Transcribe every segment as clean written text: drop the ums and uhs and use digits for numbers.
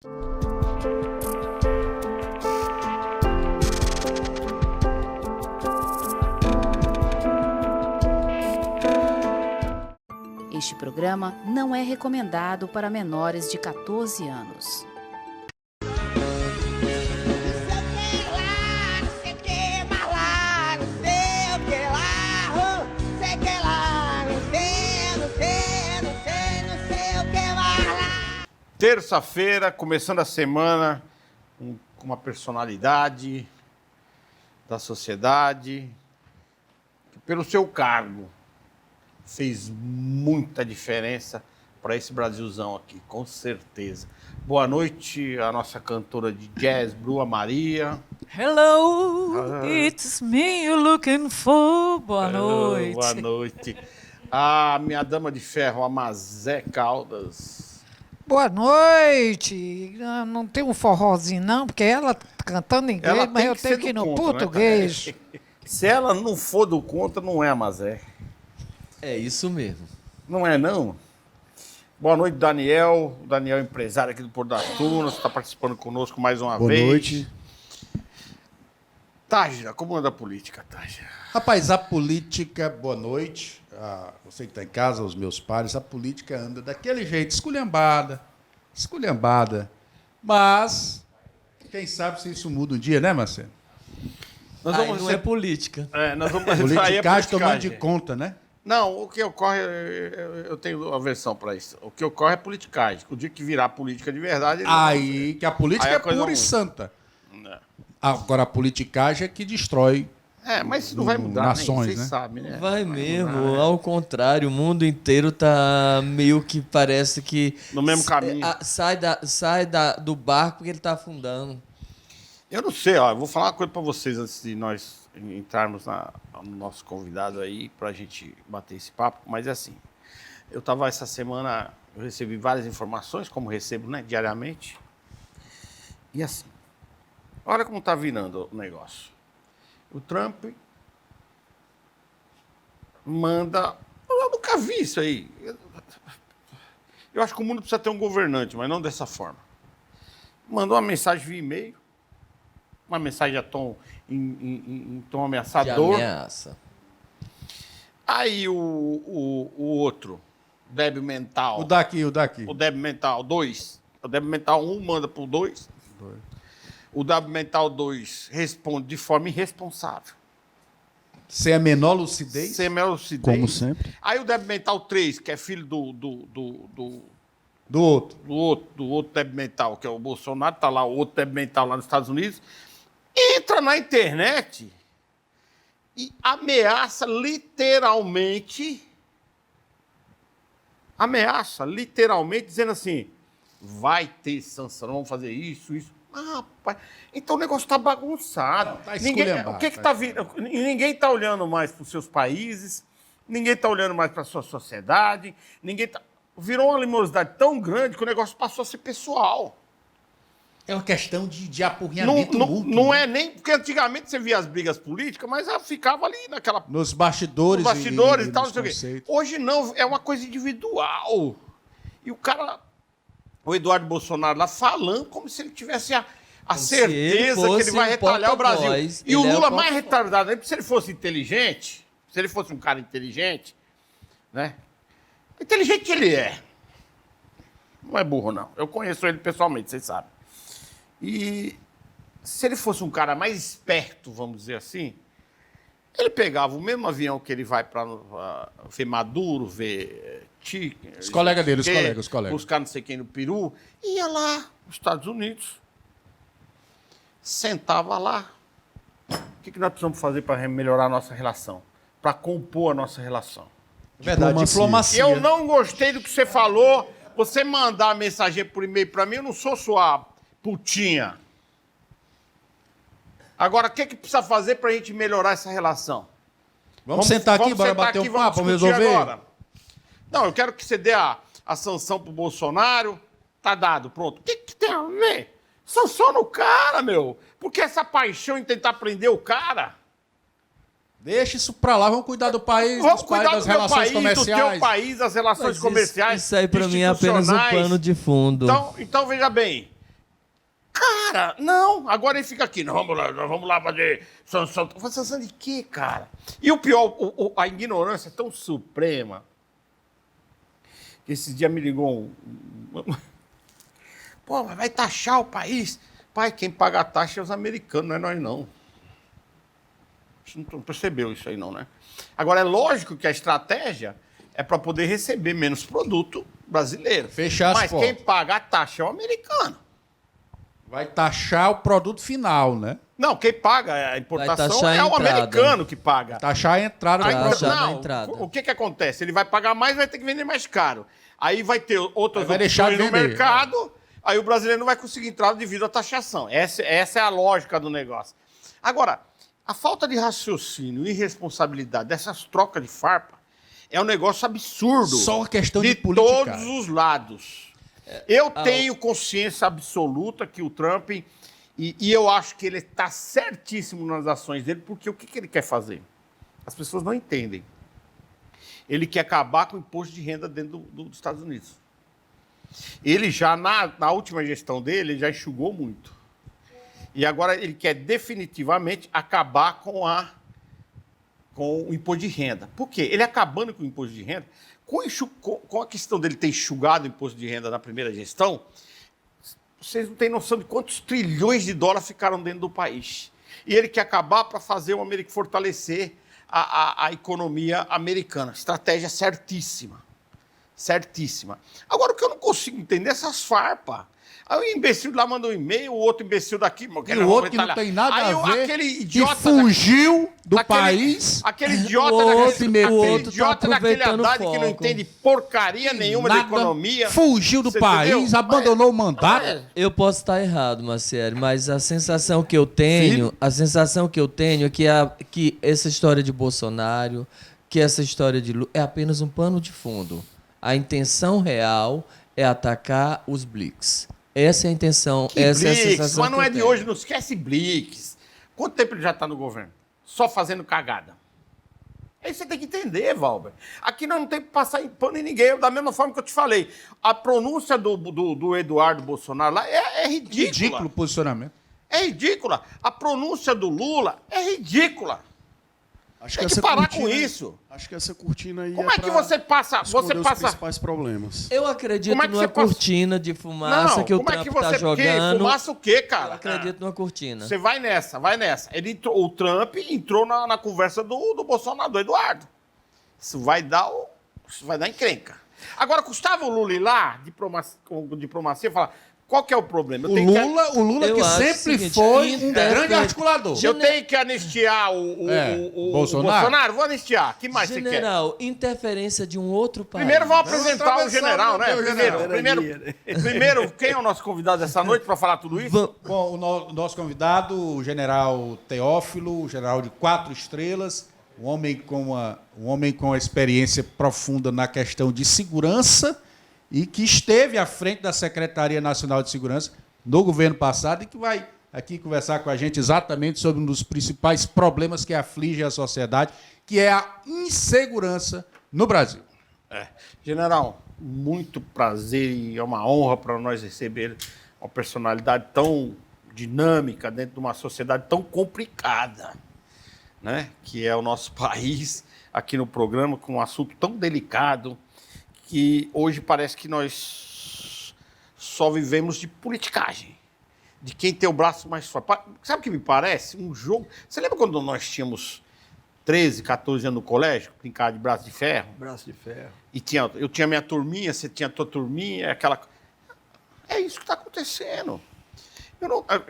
Este programa não é recomendado para menores de 14 anos. Terça-feira, começando a semana com uma personalidade da sociedade que, pelo seu cargo, fez muita diferença para esse Brasilzão aqui, com certeza. Boa noite, a nossa cantora de jazz, Bruna Maria. Hello, it's me you're looking for. Boa noite. Boa noite. A minha dama de ferro, a Mazé Caldas. Boa noite. Não tem um forrozinho, não, porque ela cantando em inglês, mas eu tenho que ir no português. Né? Se ela não for do contra, não é a Mazé. É isso mesmo. Não é, não? Boa noite, Daniel. O Daniel, empresário aqui do Porto das Tunas, está participando conosco mais uma vez. Boa noite. Tágira, como anda a política, Tágira? Rapaz, a política, boa noite. Você que está em casa, os meus pares, a política anda daquele jeito, esculhambada. Mas, quem sabe se isso muda um dia, né, Marcelo? Não é política. Nós vamos Politicagem tomando de conta, né? Não, o que ocorre, eu tenho aversão para isso. O que ocorre é politicagem. O dia que virar política de verdade... Aí, que a política é pura e santa. Agora, a politicagem é que destrói... mas isso não vai mudar, nações, vocês né? sabem, né? Vai mesmo, ao contrário, o mundo inteiro tá meio que parece que... No mesmo caminho. Sai do barco porque ele tá afundando. Eu não sei, eu vou falar uma coisa para vocês antes de nós entrarmos no nosso convidado aí, para a gente bater esse papo, mas é assim, eu estava essa semana, eu recebi várias informações, como recebo, né, diariamente, e assim, olha como está virando o negócio. O Trump manda... Eu nunca vi isso aí. Eu acho que o mundo precisa ter um governante, mas não dessa forma. Mandou uma mensagem via e-mail, uma mensagem em tom ameaçador. De ameaça. Aí o outro, débil mental... O daqui. O débil mental 2. O débil mental 1 manda pro 2. O débil mental 2 responde de forma irresponsável. Sem a menor lucidez. Sem a menor lucidez. Como sempre. Aí o débil mental 3, que é filho do outro débil mental, que é o Bolsonaro, tá lá o outro débil mental lá nos Estados Unidos, entra na internet e ameaça literalmente, dizendo assim, vai ter sanção, vamos fazer isso. Rapaz, então o negócio está bagunçado. Ninguém está olhando mais para os seus países, ninguém está olhando mais para a sua sociedade, virou uma animosidade tão grande que o negócio passou a ser pessoal. É uma questão de apurrinhamento mútuo. Não é nem... Porque antigamente você via as brigas políticas, mas ela ficava ali naquela... Nos bastidores e tal, não sei o quê. Hoje não, é uma coisa individual. E o cara... O Eduardo Bolsonaro lá falando como se ele tivesse a certeza que ele vai retalhar o Brasil. E o Lula mais retardado, se ele fosse inteligente, se ele fosse um cara inteligente, né? Inteligente ele é. Não é burro, não. Eu conheço ele pessoalmente, vocês sabem. E se ele fosse um cara mais esperto, vamos dizer assim, ele pegava o mesmo avião que ele vai para ver Maduro, ver os colegas dele, os colegas. Buscar não sei quem no Peru, ia lá nos Estados Unidos, sentava lá. O que nós precisamos fazer para melhorar a nossa relação? Para compor a nossa relação? Verdade, diplomacia. Eu não gostei do que você falou. Você mandar a mensagem por e-mail para mim, eu não sou sua putinha. Agora, o que precisa fazer para a gente melhorar essa relação? Vamos sentar aqui, bora bater um papo, vamos resolver? Agora. Não, eu quero que você dê a sanção pro Bolsonaro. Tá dado, pronto. O que tem a ver? Sanciona o cara, meu. Porque essa paixão em tentar prender o cara... Deixa isso pra lá, vamos cuidar do país, das relações comerciais. Do teu país, das relações comerciais. Isso aí pra mim é apenas um pano de fundo. Então veja bem, Cara, não. Agora ele fica aqui. Não, vamos lá fazer sanção. Fazer sanção de quê, cara? E o pior, a ignorância é tão suprema que esse dia me ligou Pô, mas vai taxar o país. Pai, quem paga a taxa é os americanos, não é nós, não. Você não percebeu isso aí, não, né? Agora, é lógico que a estratégia é para poder receber menos produto brasileiro. Fechar as Mas portas. quem paga a taxa é o americano. Vai taxar o produto final, né? Não, quem paga a importação taxar é a o entrada. americano que paga. Taxar a entrada. Aí, do taxar produto. na não, entrada. o que acontece? Ele vai pagar mais, vai ter que vender mais caro. Aí vai ter outras Vai deixar opções de no vender. mercado, aí o brasileiro não vai conseguir entrar devido à taxação. Essa é a lógica do negócio. Agora, a falta de raciocínio e irresponsabilidade dessas trocas de farpa é um negócio absurdo. Só uma questão de todos politicagem. os lados. Eu tenho consciência absoluta que o Trump... E eu acho que ele está certíssimo nas ações dele, porque o que ele quer fazer? As pessoas não entendem. Ele quer acabar com o imposto de renda dentro dos Estados Unidos. Ele já, na última gestão dele, ele já enxugou muito. E agora ele quer definitivamente acabar com o imposto de renda. Por quê? Ele acabando com o imposto de renda, com a questão dele ter enxugado o imposto de renda na primeira gestão, vocês não têm noção de quantos trilhões de dólares ficaram dentro do país. E ele quer acabar para fazer fortalecer a economia americana. Estratégia certíssima. Certíssima. Agora, o que eu não consigo entender é essas farpas. Aí o imbecil lá manda um e-mail, o outro imbecil daqui... E o outro que não tem nada aí, a ver, aquele que idiota fugiu do país. Aquele idiota, O daquele outro tá idiota daquele aproveitando o Haddad que não foco. entende porcaria nenhuma da Nada, economia. fugiu do Você país, entendeu? abandonou o mandato. Eu posso estar errado, Marcelo, mas a sensação que eu tenho, é que essa história de Bolsonaro, que essa história de Lula é apenas um pano de fundo. A intenção real é atacar os Blix. Essa é a intenção, essa é a Blix, sensação mas não que é eu de tenho. hoje, não esquece Blix. Quanto tempo ele já está no governo? Só fazendo cagada. Aí você tem que entender, Valber. Aqui nós não temos que passar em pano em ninguém, da mesma forma que eu te falei. A pronúncia do Eduardo Bolsonaro lá é ridícula. Ridículo o posicionamento. É ridícula. A pronúncia do Lula é ridícula. Acho Tem que essa parar cortina- com isso. Acho que essa cortina aí Como é que pra você passa... esconder os principais problemas. Eu acredito Como é que numa você passa- cortina de fumaça Não, que o como é Trump que você... tá jogando. Fumaça o quê, Eu cara? acredito numa cortina. Você vai nessa. O Trump entrou na conversa do Bolsonaro, do Eduardo. Isso vai dar encrenca. Agora, custava o Lula ir lá, com diplomacia, falar, qual que é o problema? O Lula Eu que acho sempre o seguinte, foi um interpreta- grande articulador. Eu tenho que anistiar o Bolsonaro? Vou anistiar. O que mais você quer? General, interferência de um outro país. Primeiro vamos apresentar o general, né? general. Primeiro, quem é o nosso convidado dessa noite para falar tudo isso? Bom, o nosso convidado, o general Teófilo, general de 4 estrelas, um homem com uma experiência profunda na questão de segurança e que esteve à frente da Secretaria Nacional de Segurança no governo passado e que vai aqui conversar com a gente exatamente sobre um dos principais problemas que aflige a sociedade, que é a insegurança no Brasil. General, muito prazer e é uma honra para nós receber uma personalidade tão dinâmica dentro de uma sociedade tão complicada, né? Que é o nosso país, aqui no programa, com um assunto tão delicado, que hoje parece que nós só vivemos de politicagem, de quem tem o braço mais forte. Sabe o que me parece? Um jogo... Você lembra quando nós tínhamos 13, 14 anos no colégio, brincar de braço de ferro? Braço de ferro. E eu tinha minha turminha, você tinha a tua turminha, aquela... É isso que está acontecendo.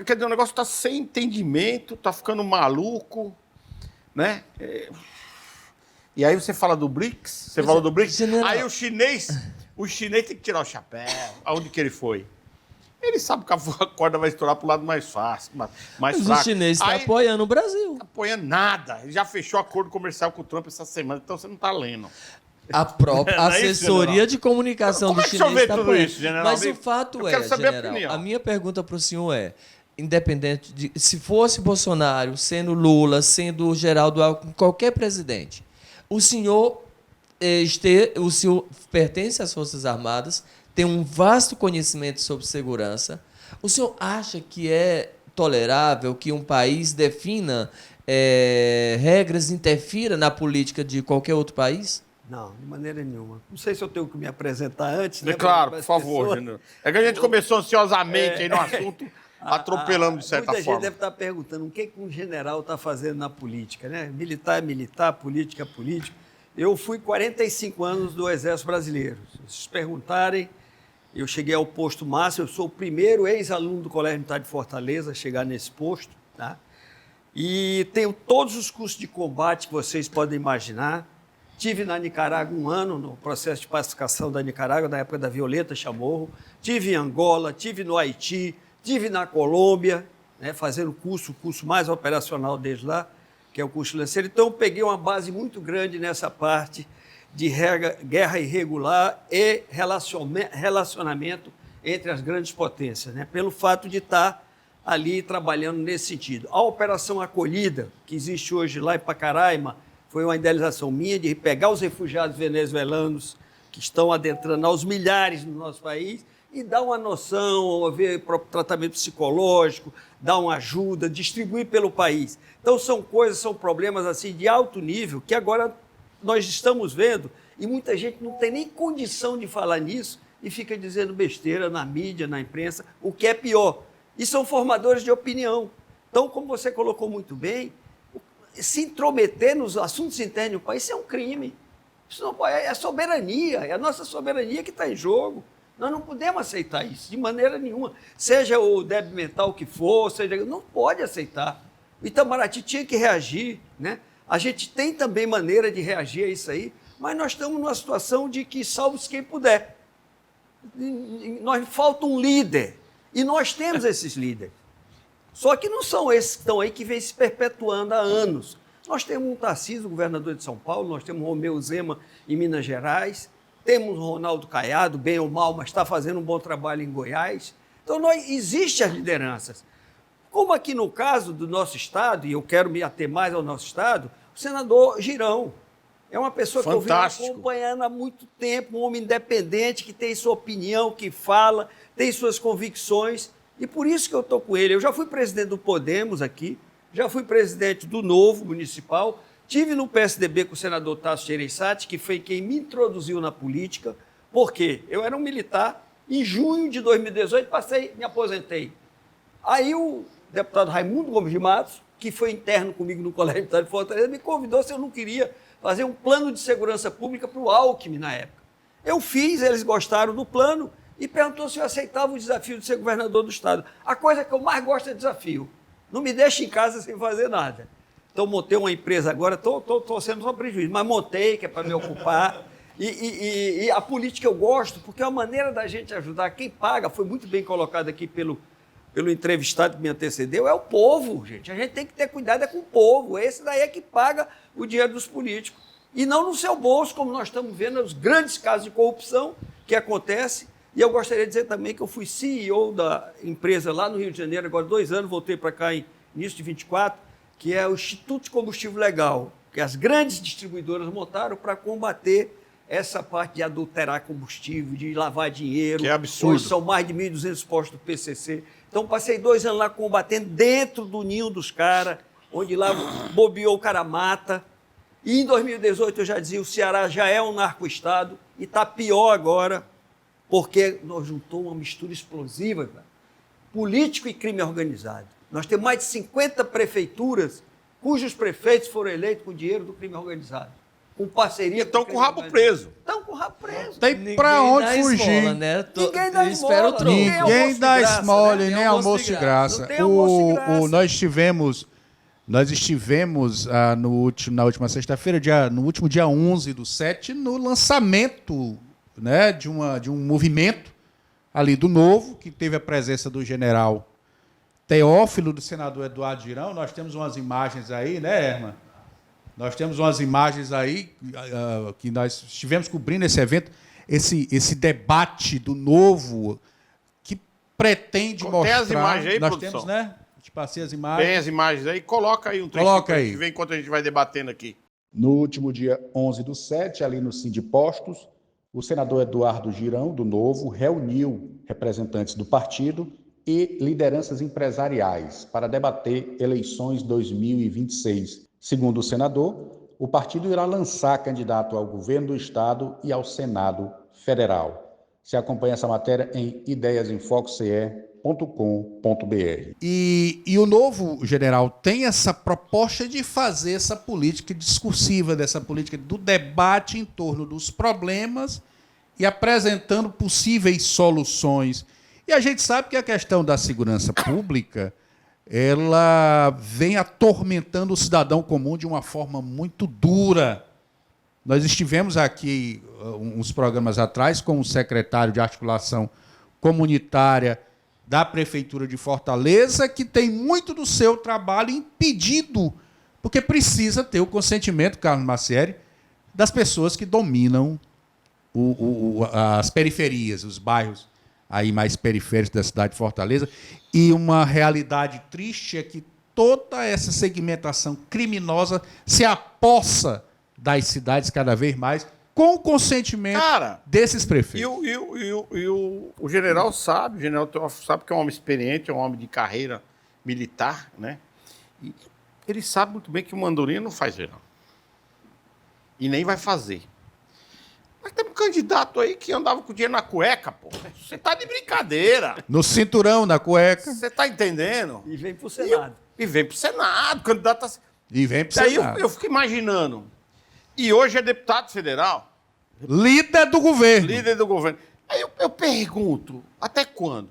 Quer dizer, o negócio está sem entendimento, está ficando maluco, né? E aí você fala do BRICS, você falou do BRICS, general... aí o chinês tem que tirar o chapéu. Aonde que ele foi? Ele sabe que a corda vai estourar para o lado mais fácil, mais Mas fraco. o chinês está Aí, apoiando o Brasil. Não apoia nada. Ele já fechou acordo comercial com o Trump essa semana, então você não está lendo. A própria Não é isso, assessoria general? de comunicação Como do é que o senhor chinês vê está tudo apoiando. isso, general? Mas o Eu fato quero saber a general, opinião. a minha pergunta para o senhor é, independente de se fosse Bolsonaro, sendo Lula, sendo Geraldo Alckmin, qualquer presidente, o senhor pertence às Forças Armadas, tem um vasto conhecimento sobre segurança. O senhor acha que é tolerável que um país defina regras, interfira na política de qualquer outro país? Não, de maneira nenhuma. Não sei se eu tenho que me apresentar antes, né? Claro, por favor, Júnior. É que a gente começou ansiosamente aí no assunto, atropelando de certa forma. Muita gente deve estar perguntando o que um general está fazendo na política, né? Militar é militar, política é política. Eu fui 45 anos do Exército Brasileiro. Se vocês perguntarem, eu cheguei ao posto máximo, eu sou o primeiro ex-aluno do Colégio Militar de Fortaleza a chegar nesse posto, tá? E tenho todos os cursos de combate que vocês podem imaginar. Tive na Nicarágua 1 ano, no processo de pacificação da Nicarágua, na época da Violeta Chamorro. Tive em Angola, tive no Haiti, tive na Colômbia, né, fazendo o curso mais operacional desde lá, que é o curso lanceiro. Então, eu peguei uma base muito grande nessa parte de guerra irregular e relacionamento entre as grandes potências, né, pelo fato de estar ali trabalhando nesse sentido. A Operação Acolhida, que existe hoje lá em Pacaraima, foi uma idealização minha de pegar os refugiados venezuelanos que estão adentrando aos milhares no nosso país e dar uma noção, ver tratamento psicológico, dar uma ajuda, distribuir pelo país. Então, são problemas assim de alto nível que agora nós estamos vendo e muita gente não tem nem condição de falar nisso e fica dizendo besteira na mídia, na imprensa, o que é pior. E são formadores de opinião. Então, como você colocou muito bem, se intrometer nos assuntos internos do país, isso é um crime. Isso não pode, é soberania, é a nossa soberania que está em jogo. Nós não podemos aceitar isso, de maneira nenhuma. Seja o débil mental que for, não pode aceitar. O Itamaraty tinha que reagir, né? A gente tem também maneira de reagir a isso aí, mas nós estamos numa situação de que salve-se quem puder. Nós falta um líder, e nós temos esses líderes. Só que não são esses que estão aí que vêm se perpetuando há anos. Nós temos um Tarcísio, governador de São Paulo, nós temos o Romeu Zema em Minas Gerais, temos o Ronaldo Caiado, bem ou mal, mas está fazendo um bom trabalho em Goiás. Então, existem as lideranças. Como aqui no caso do nosso estado, e eu quero me ater mais ao nosso estado, o senador Girão. É uma pessoa Fantástico. Que eu venho acompanhando há muito tempo, um homem independente, que tem sua opinião, que fala, tem suas convicções. E por isso que eu estou com ele. Eu já fui presidente do Podemos aqui, já fui presidente do Novo Municipal, tive no PSDB com o senador Tasso Gereissati, que foi quem me introduziu na política, porque eu era um militar, em junho de 2018 me aposentei. Aí o deputado Raimundo Gomes de Matos, que foi interno comigo no Colégio Militar de Fortaleza, me convidou se eu não queria fazer um plano de segurança pública para o Alckmin na época. Eu fiz, eles gostaram do plano, e perguntou se eu aceitava o desafio de ser governador do estado. A coisa que eu mais gosto é desafio. Não me deixe em casa sem fazer nada. Então, montei uma empresa agora, estou sendo só prejuízo, mas montei, que é para me ocupar. E a política eu gosto, porque é uma maneira da gente ajudar. Quem paga, foi muito bem colocado aqui pelo entrevistado que me antecedeu, é o povo, gente. A gente tem que ter cuidado com o povo. Esse daí é que paga o dinheiro dos políticos. E não no seu bolso, como nós estamos vendo os grandes casos de corrupção que acontecem. E eu gostaria de dizer também que eu fui CEO da empresa lá no Rio de Janeiro, agora 2 anos, voltei para cá em início de 24, que é o Instituto de Combustível Legal, que as grandes distribuidoras montaram para combater essa parte de adulterar combustível, de lavar dinheiro. Que é absurdo. Hoje são mais de 1.200 postos do PCC. Então, passei 2 anos lá combatendo dentro do ninho dos caras, onde lá bobeou o cara mata. E em 2018, eu já dizia, o Ceará já é um narco-estado e está pior agora, porque nós juntou uma mistura explosiva, cara. Político e crime organizado. Nós temos mais de 50 prefeituras cujos prefeitos foram eleitos com dinheiro do crime organizado, com parceria estão com o rabo preso. Estão com o rabo preso. Tem para onde fugir. Esmola, né? Ninguém dá esmola. Ninguém dá esmola e nem almoço de graça. Nós estivemos na última sexta-feira, no último dia 11/7, no lançamento, né, de um movimento ali do Novo, que teve a presença do general Teófilo, do senador Eduardo Girão. Nós temos umas imagens aí, né, Herman? Nós temos umas imagens aí que nós estivemos cobrindo esse evento, esse debate do Novo, que pretende mostrar... Tem as imagens aí, nós produção? temos, né? Te passei as imagens. Tem as imagens aí. Coloca aí um trecho. Coloca aí. Vem enquanto a gente vai debatendo aqui. No último dia 11/7, ali no Sindipostos, o senador Eduardo Girão, do Novo, reuniu representantes do partido e lideranças empresariais para debater eleições 2026. Segundo o senador, o partido irá lançar candidato ao governo do Estado e ao Senado Federal. Se acompanha essa matéria em ideiasemfoque.ce.com.br. E o novo general tem essa proposta de fazer essa política discursiva, dessa política do debate em torno dos problemas e apresentando possíveis soluções. E a gente sabe que a questão da segurança pública, ela vem atormentando o cidadão comum de uma forma muito dura. Nós estivemos aqui uns programas atrás com o secretário de Articulação Comunitária da Prefeitura de Fortaleza, que tem muito do seu trabalho impedido, porque precisa ter o consentimento, Carlos Massieri, das pessoas que dominam as periferias, os bairros aí mais periféricos da cidade de Fortaleza. E uma realidade triste é que toda essa segmentação criminosa se apossa das cidades cada vez mais, com o consentimento desses prefeitos. O general sabe, o general Teófilo sabe que é um homem experiente, é um homem de carreira militar, né? E ele sabe muito bem que o Mandorinha não faz verão. E nem vai fazer. Mas tem um candidato aí que andava com o dinheiro na cueca, pô. Você tá de brincadeira. No cinturão, na cueca. Você tá entendendo? E vem pro Senado. E vem pro Senado, o candidato... E vem pro Daí Senado. eu fico imaginando. E hoje é deputado federal. Líder do governo. Líder do governo. Aí eu pergunto, até quando?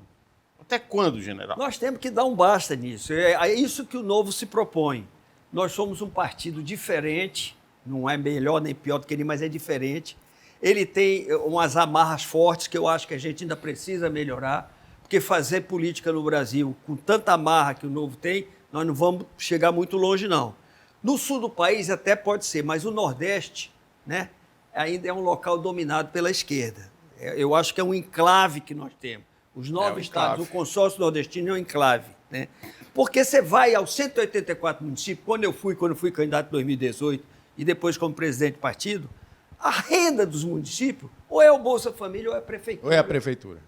Até quando, general? Nós temos que dar um basta nisso. É isso que o Novo se propõe. Nós somos um partido diferente, não é melhor nem pior do que ele, mas é diferente. Ele tem umas amarras fortes que eu acho que a gente ainda precisa melhorar, porque fazer política no Brasil com tanta amarra que o Novo tem, nós não vamos chegar muito longe, não. No sul do país até pode ser, mas o Nordeste, né, ainda é um local dominado pela esquerda. Eu acho que é um enclave que nós temos. Os 9 estados, o consórcio nordestino é um enclave, né? Porque você vai aos 184 municípios, quando eu fui candidato em 2018 e depois como presidente do partido, a renda dos municípios ou é o Bolsa Família ou é a prefeitura. Ou é a prefeitura.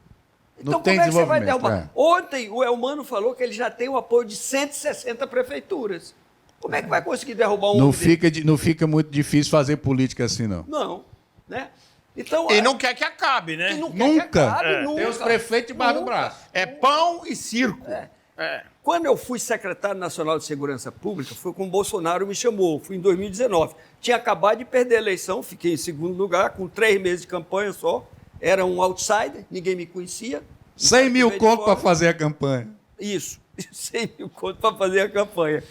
Então não tem como é que você vai desenvolvimento, derrubar? Ontem o Elmano falou que ele já tem o apoio de 160 prefeituras. Como é que vai conseguir derrubar um... Não fica muito difícil fazer política assim, não. Não, né? Então, e não quer que acabe, né? Nunca. Nunca. Tem os prefeitos debaixo do braço. É pão e circo. Quando eu fui secretário nacional de Segurança Pública, foi com o Bolsonaro me chamou, fui em 2019. Tinha acabado de perder a eleição, fiquei em segundo lugar, com 3 meses de campanha só. Era um outsider, ninguém me conhecia. 100 mil conto para fazer a campanha. Isso, 100 mil conto para fazer a campanha.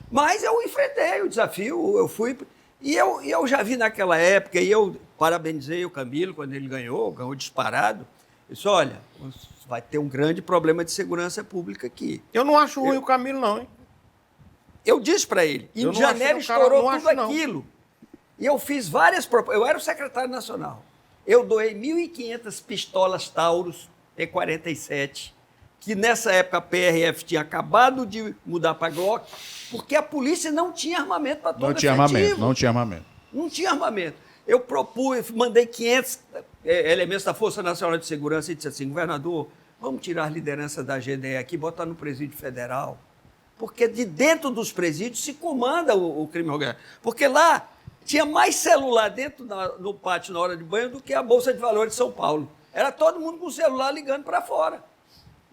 Mas eu enfrentei o desafio, eu fui... E eu já vi naquela época, e eu parabenizei o Camilo quando ele ganhou disparado. Eu disse, olha, vai ter um grande problema de segurança pública aqui. Eu não acho ruim o Camilo, não, hein? Eu disse para ele, em janeiro estourou tudo aquilo. E eu fiz várias propostas. Eu era o secretário nacional. Eu doei 1.500 pistolas Taurus T-47, que nessa época a PRF tinha acabado de mudar para Glock, porque a polícia não tinha armamento para todo Não tinha armamento. Não tinha armamento. Eu propus, mandei 500 elementos da Força Nacional de Segurança e disse assim, governador, vamos tirar a liderança da GDE aqui e botar no presídio federal. Porque de dentro dos presídios se comanda o crime organizado. Porque lá tinha mais celular dentro no pátio na hora de banho do que a Bolsa de Valores de São Paulo. Era todo mundo com o celular ligando para fora.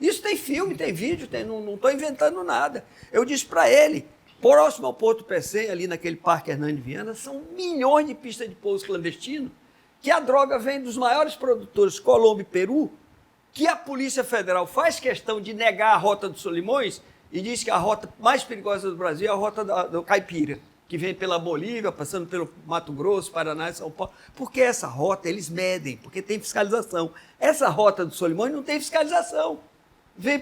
Isso tem filme, tem vídeo, não estou inventando nada. Eu disse para ele, próximo ao Porto Pecém, ali naquele Parque Hernani Viana, são milhões de pistas de pouso clandestino, que a droga vem dos maiores produtores, Colômbia e Peru, que a Polícia Federal faz questão de negar a rota dos Solimões e diz que a rota mais perigosa do Brasil é a rota do Caipira, que vem pela Bolívia, passando pelo Mato Grosso, Paraná e São Paulo. Porque essa rota eles medem, porque tem fiscalização. Essa rota do Solimões não tem fiscalização. Vem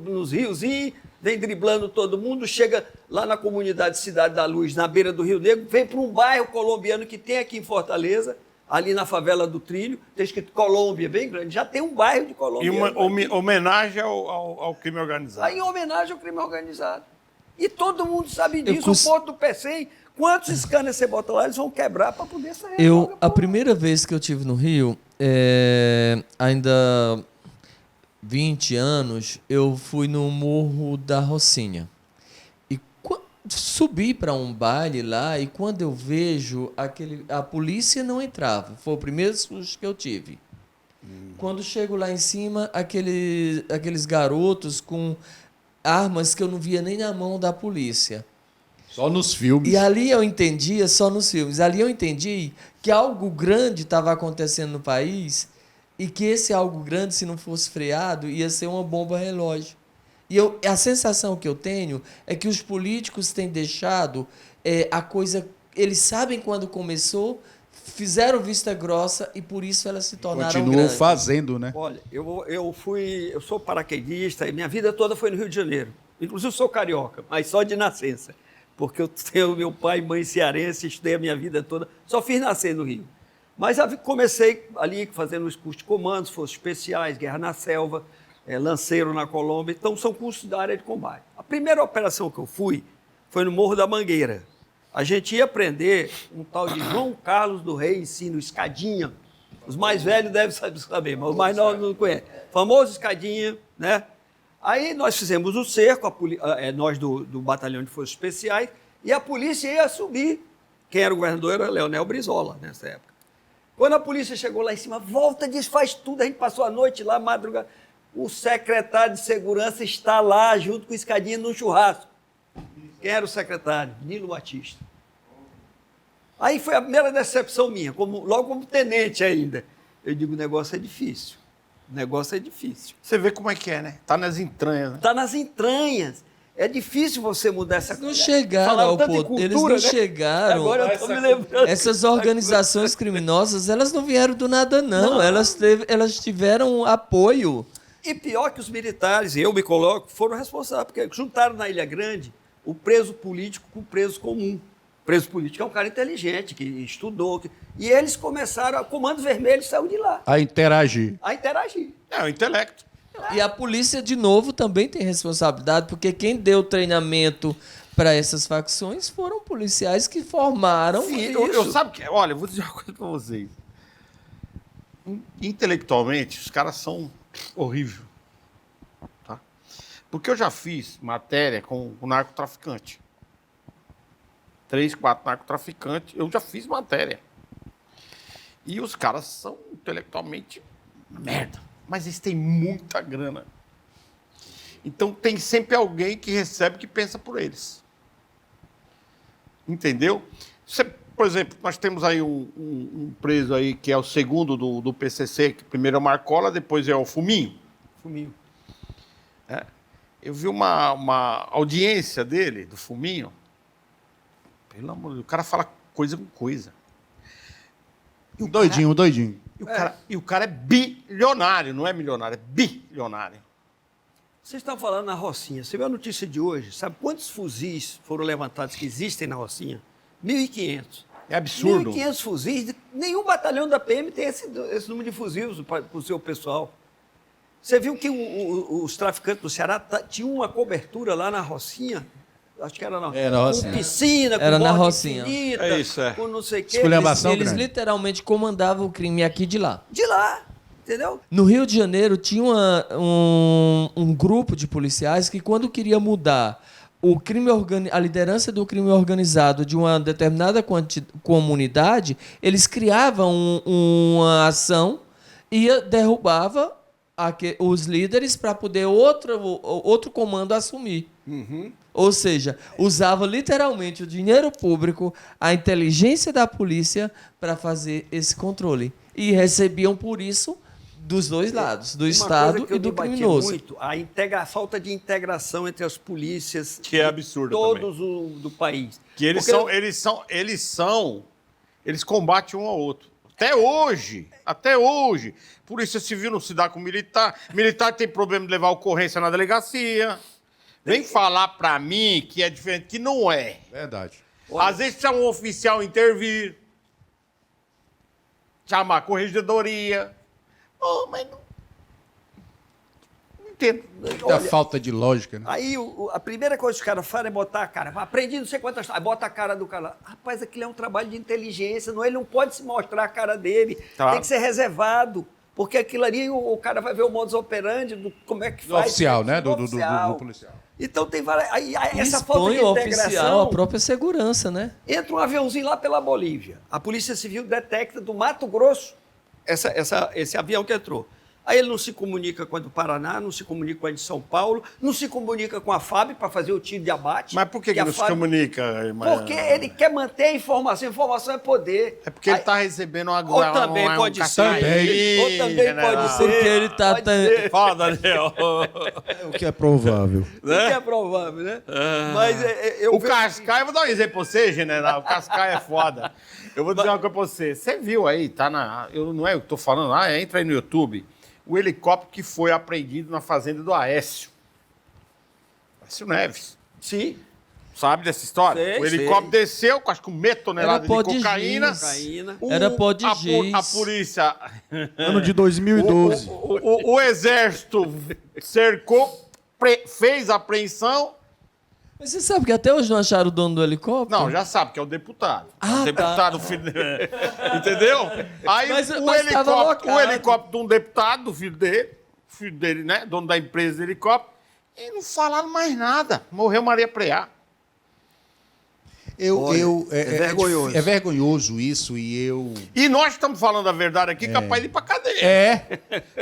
nos riozinhos, vem driblando todo mundo, chega lá na comunidade Cidade da Luz, na beira do Rio Negro, vem para um bairro colombiano que tem aqui em Fortaleza, ali na favela do Trilho, tem escrito Colômbia, bem grande, já tem um bairro de Colômbia. E uma homenagem ao crime organizado. Aí, em homenagem ao crime organizado. E todo mundo sabe disso, o Porto do Pecém, quantos scanners você bota lá, eles vão quebrar para poder sair. A primeira vez que eu estive no Rio, ainda... 20 anos, eu fui no Morro da Rocinha. E subi para um baile lá e quando eu vejo a polícia não entrava. Foi o primeiro susto que eu tive. Quando chego lá em cima, aqueles garotos com armas que eu não via nem na mão da polícia. Só nos filmes. E ali eu entendia, só nos filmes, ali eu entendi que algo grande estava acontecendo no país e que esse algo grande, se não fosse freado, ia ser uma bomba relógio. E a sensação que eu tenho é que os políticos têm deixado a coisa... Eles sabem quando começou, fizeram vista grossa e por isso elas se tornaram Continuam grandes. fazendo, né? Olha, eu sou paraquedista e minha vida toda foi no Rio de Janeiro. Inclusive sou carioca, mas só de nascença. Porque eu tenho meu pai e mãe cearense, estudei a minha vida toda, só fiz nascer no Rio. Mas comecei ali fazendo os cursos de comandos, forças especiais, guerra na selva, lanceiro na Colômbia, então são cursos da área de combate. A primeira operação que eu fui foi no Morro da Mangueira. A gente ia aprender um tal de João Carlos do Rei Ensino, Escadinha. Os mais velhos devem saber, mas os mais novos não conhecem. Famoso Escadinha, né? Aí nós fizemos o cerco, nós do Batalhão de Forças Especiais, e a polícia ia subir. Quem era o governador era Leonel Brizola, nessa época. Quando a polícia chegou lá em cima, volta, desfaz tudo, a gente passou a noite lá, madrugada. O secretário de Segurança está lá, junto com o Escadinha, no churrasco. Quem era o secretário? Nilo Batista. Aí foi a primeira decepção minha, logo como tenente ainda. Eu digo, o negócio é difícil. O negócio é difícil. Você vê como é que é, né? Tá nas entranhas, né? Está nas entranhas. É difícil você mudar essa coisa. Eles não chegaram ao poder. Eles não chegaram. Agora eu estou me lembrando. Essas organizações criminosas, elas não vieram do nada, não. Elas tiveram apoio. E pior que os militares, e eu me coloco, foram responsáveis, porque juntaram na Ilha Grande o preso político com o preso comum. O preso político é um cara inteligente, que estudou. E eles começaram, o Comando Vermelho saiu de lá. A interagir. É o intelecto. E a polícia, de novo, também tem responsabilidade, porque quem deu treinamento para essas facções foram policiais que formaram. Sim, eu sabe que. Olha, eu vou dizer uma coisa para vocês. Intelectualmente, os caras são horríveis. Tá? Porque eu já fiz matéria com o narcotraficante. 3, 4 narcotraficantes, eu já fiz matéria. E os caras são intelectualmente merda. Mas eles têm muita grana. Então tem sempre alguém que recebe que pensa por eles. Entendeu? Por exemplo, nós temos aí um preso aí que é o segundo do PCC, que primeiro é o Marcola, depois é o Fuminho. Eu vi uma audiência dele, do Fuminho. Pelo amor de Deus, o cara fala coisa com coisa. Doidinho. E o cara é bilionário, não é milionário, é bilionário. Vocês estão falando na Rocinha. Você viu a notícia de hoje? Sabe quantos fuzis foram levantados que existem na Rocinha? 1.500. É absurdo. 1.500 fuzis. Nenhum batalhão da PM tem esse número de fuzis para o seu pessoal. Você viu que os traficantes do Ceará tinham uma cobertura lá na Rocinha? Acho que era na Rocinha. Com piscina, com era na Rocinha. Infinita, é isso, é. com não sei o quê. Eles literalmente comandavam o crime aqui de lá. De lá, entendeu? No Rio de Janeiro tinha um grupo de policiais que quando queria mudar a liderança do crime organizado de uma determinada comunidade, eles criavam uma ação e derrubava os líderes para poder outro comando assumir. Uhum. Ou seja, usava literalmente o dinheiro público, a inteligência da polícia para fazer esse controle. E recebiam por isso dos dois lados, do Estado e do criminoso. Muito, a falta de integração entre as polícias que é absurdo todos do país. Que eles combatem um ao outro. Até hoje. Polícia Civil não se dá com militar. Militar tem problema de levar ocorrência na delegacia. Vem falar pra mim que é diferente, que não é. Verdade. Às vezes precisa um oficial intervir, chamar a corregedoria. Mas não entendo. Muita falta de lógica, né? Aí a primeira coisa que os caras fazem é botar a cara. Aprendi não sei quantas... Aí bota a cara do cara lá. Rapaz, aquilo é um trabalho de inteligência. Ele não pode se mostrar a cara dele. Tá. Tem que ser reservado. Porque aquilo ali o cara vai ver o modus operandi, como é que faz. Do oficial, né? Do oficial. policial. Então tem várias. Essa falta Expõe de o integração. oficial, a própria segurança, né? Entra um aviãozinho lá pela Bolívia. A Polícia Civil detecta do Mato Grosso esse avião que entrou. Aí ele não se comunica com a do Paraná, não se comunica com a de São Paulo, não se comunica com a FAB para fazer o tiro de abate. Mas por que não se comunica, irmã? Porque ele quer manter a informação. Informação é poder. É porque ele está recebendo uma Ou também pode ser. Ou também pode ser. Porque ele tá... Fala, Daniel. É o que é provável. O que é provável, né? Mas o Cascaia, eu vou dar um exemplo pra você, general. O Cascaia é foda. Eu vou dizer uma coisa pra você. Você viu aí, tá na... não é o que eu tô falando lá, entra aí no YouTube. O helicóptero que foi apreendido na fazenda do Aécio. Aécio Neves. Sim. Sabe dessa história? Sei, o helicóptero desceu com acho que 1 tonelada de cocaína. Era pó de giz. A polícia... Ano de 2012. O exército cercou, fez a apreensão. Mas você sabe que até hoje não acharam o dono do helicóptero? Não, já sabe que é o deputado. Ah, o deputado, tá. filho dele. Entendeu? Aí Mas o helicóptero de um deputado, do filho dele, né? Dono da empresa de helicóptero, e não falaram mais nada. Morreu Maria Preá. É vergonhoso. É vergonhoso isso e eu... E nós estamos falando a verdade aqui, capaz de ir pra cadeia.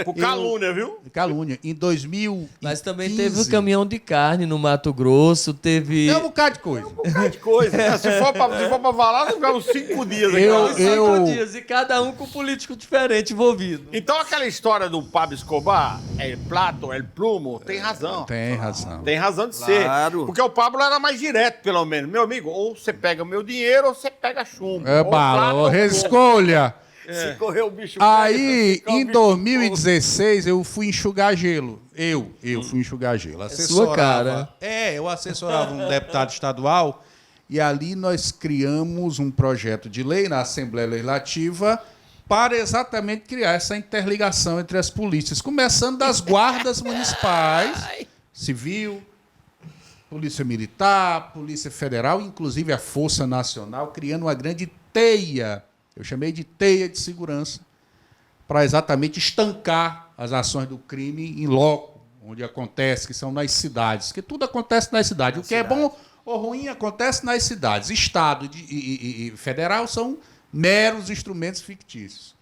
Por calúnia, viu? Calúnia. Em 2015... Mas também teve o caminhão de carne no Mato Grosso, teve... É um bocado de coisa. Um bocado de coisa. Se for pra falar, nós ficamos 5 dias aqui. 5 dias, e cada um com um político diferente envolvido. Então aquela história do Pablo Escobar, El Plato, El Plumo, tem razão. Tem razão. Tem razão de Claro. ser. Porque o Pablo era mais direto, pelo menos. Meu amigo, ou você pega o meu dinheiro ou você pega chumbo. É Ou bala, prata, ou ou escolha. Se correr o bicho... Aí, em 2016, eu fui enxugar gelo. Eu fui enxugar gelo. Sua cara. Eu assessorava um deputado estadual e ali nós criamos um projeto de lei na Assembleia Legislativa para exatamente criar essa interligação entre as polícias, começando das guardas municipais, civil, Polícia Militar, Polícia Federal, inclusive a Força Nacional, criando uma grande teia, eu chamei de teia de segurança, para exatamente estancar as ações do crime em loco, onde acontece, que são nas cidades, que tudo acontece nas cidades. O que é bom ou ruim acontece nas cidades. Estado e federal são meros instrumentos fictícios.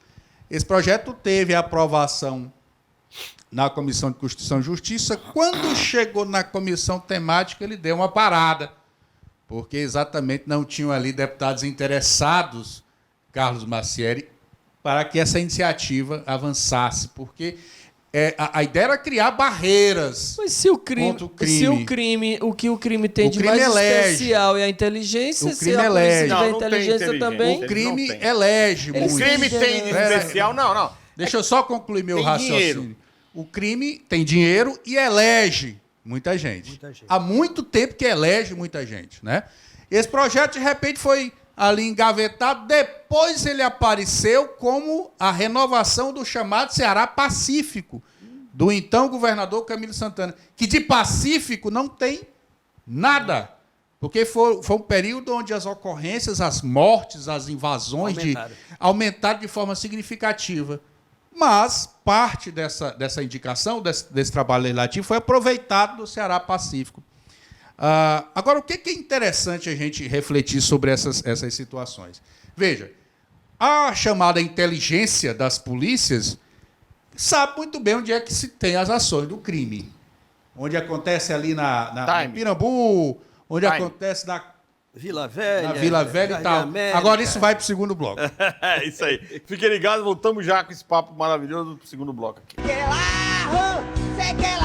Esse projeto teve a aprovação na Comissão de Constituição e Justiça. Quando chegou na comissão temática, ele deu uma parada, porque exatamente não tinham ali deputados interessados, Carlos Massieri, para que essa iniciativa avançasse, porque a ideia era criar barreiras. Mas se o crime, contra o crime. o que o crime tem de mais especial é a inteligência, O crime se a polícia elege. tiver Não, não tem inteligência inteligência. também... O crime não tem. elege Ele muito. O crime tem de especial. Não. Deixa eu só concluir meu Tem raciocínio. dinheiro. O crime tem dinheiro e elege muita gente. Há muito tempo que elege muita gente, né? Esse projeto, de repente, foi ali engavetado. Depois ele apareceu como a renovação do chamado Ceará Pacífico, do então governador Camilo Santana, que de pacífico não tem nada. Porque foi um período onde as ocorrências, as mortes, as invasões aumentaram de forma significativa. Mas parte dessa indicação, desse trabalho legislativo, foi aproveitado do Ceará Pacífico. Agora, o que é interessante a gente refletir sobre essas situações? Veja, a chamada inteligência das polícias sabe muito bem onde é que se tem as ações do crime. Onde acontece ali em Pirambu, onde acontece na Vila Velha. Na Vila Velha e tal. América. Agora isso vai para o segundo bloco. É isso aí. Fiquem ligados, voltamos já com esse papo maravilhoso pro segundo bloco aqui. Que lá, sei que lá.